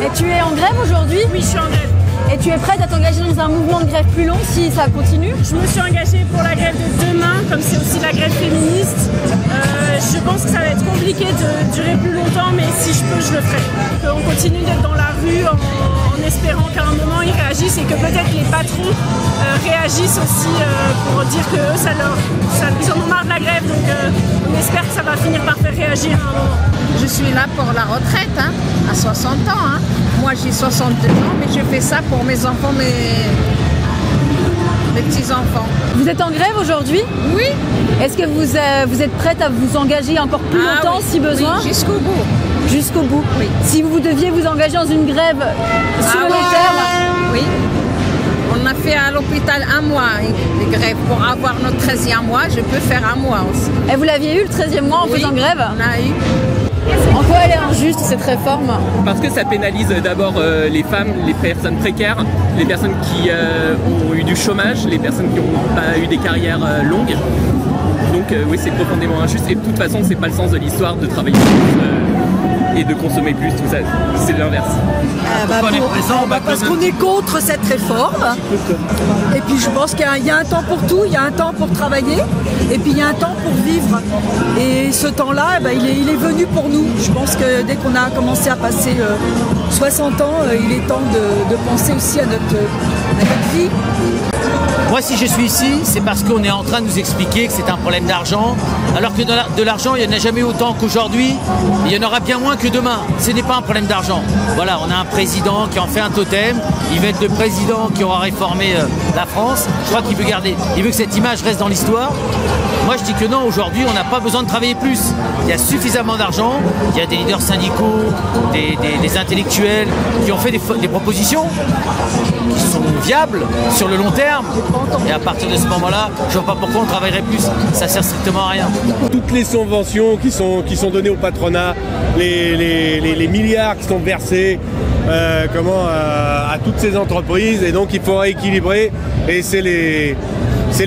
Et tu es en grève aujourd'hui? Oui, je suis en grève. Et tu es prête à t'engager dans un mouvement de grève plus long si ça continue? Je me suis engagée pour la grève de demain, comme c'est aussi la grève féministe. Je pense que ça va être compliqué de durer plus longtemps, mais si je peux, je le ferai. On continue d'être dans la rue en espérant qu'à un moment ils réagissent et que peut-être les patrons réagissent aussi pour dire que ils en ont marre de la grève. Donc on espère que ça va finir par faire réagir à un moment. Je suis là pour la retraite, à 60 ans. Moi j'ai 62 ans, mais je fais ça pour mes enfants, mes petits-enfants. Vous êtes en grève aujourd'hui? Oui. Est-ce que vous êtes prête à vous engager encore plus longtemps oui, si besoin? Oui, jusqu'au bout. Jusqu'au bout? Oui. Si vous deviez vous engager dans une grève sur le long terme? Oui. On a fait à l'hôpital un mois de grève. Pour avoir notre 13e mois, je peux faire un mois aussi. Et vous l'aviez eu le 13e mois en faisant grève? On a eu. En quoi elle est injuste cette réforme? Parce que ça pénalise d'abord les femmes, les personnes précaires, les personnes qui ont eu du chômage, les personnes qui n'ont pas eu des carrières longues. Donc oui, c'est profondément injuste et de toute façon c'est pas le sens de l'histoire de travailler plus et de consommer plus, tout ça, c'est l'inverse. Parce qu'on est contre cette réforme. Et puis je pense qu'il y a un temps pour tout, il y a un temps pour travailler et puis il y a un temps pour vivre. Et ce temps-là, il est venu pour nous. Je pense que dès qu'on a commencé à passer 60 ans, il est temps de penser aussi à notre vie. Moi, si je suis ici, c'est parce qu'on est en train de nous expliquer que c'est un problème d'argent, alors que de l'argent, il n'y en a jamais autant qu'aujourd'hui, il y en aura bien moins que demain. Ce n'est pas un problème d'argent. Voilà, on a un président qui en fait un totem, il va être le président qui aura réformé la France. Je crois qu'il veut garder, il veut que cette image reste dans l'histoire. Moi, je dis que non, aujourd'hui, on n'a pas besoin de travailler plus. Il y a suffisamment d'argent, il y a des leaders syndicaux, des intellectuels qui ont fait des propositions qui sont viables sur le long terme. Et à partir de ce moment-là, je vois pas pourquoi on travaillerait plus. Ça sert strictement à rien. Toutes les subventions qui sont données au patronat, les milliards qui sont versés à toutes ces entreprises, et donc il faut rééquilibrer, et c'est les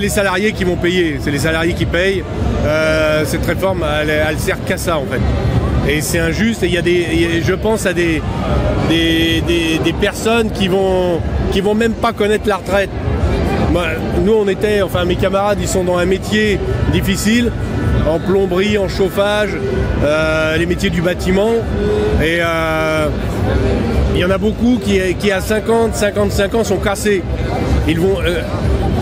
salariés qui vont payer, c'est les salariés qui payent. Cette réforme, elle sert qu'à ça en fait. Et c'est injuste, et je pense à des personnes qui vont même pas connaître la retraite. Nous mes camarades, ils sont dans un métier difficile, en plomberie, en chauffage, les métiers du bâtiment, et il y en a beaucoup qui à 50, 55 ans sont cassés. Ils vont,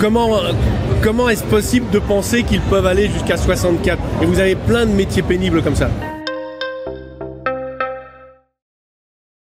comment est-ce possible de penser qu'ils peuvent aller jusqu'à 64? Et vous avez plein de métiers pénibles comme ça.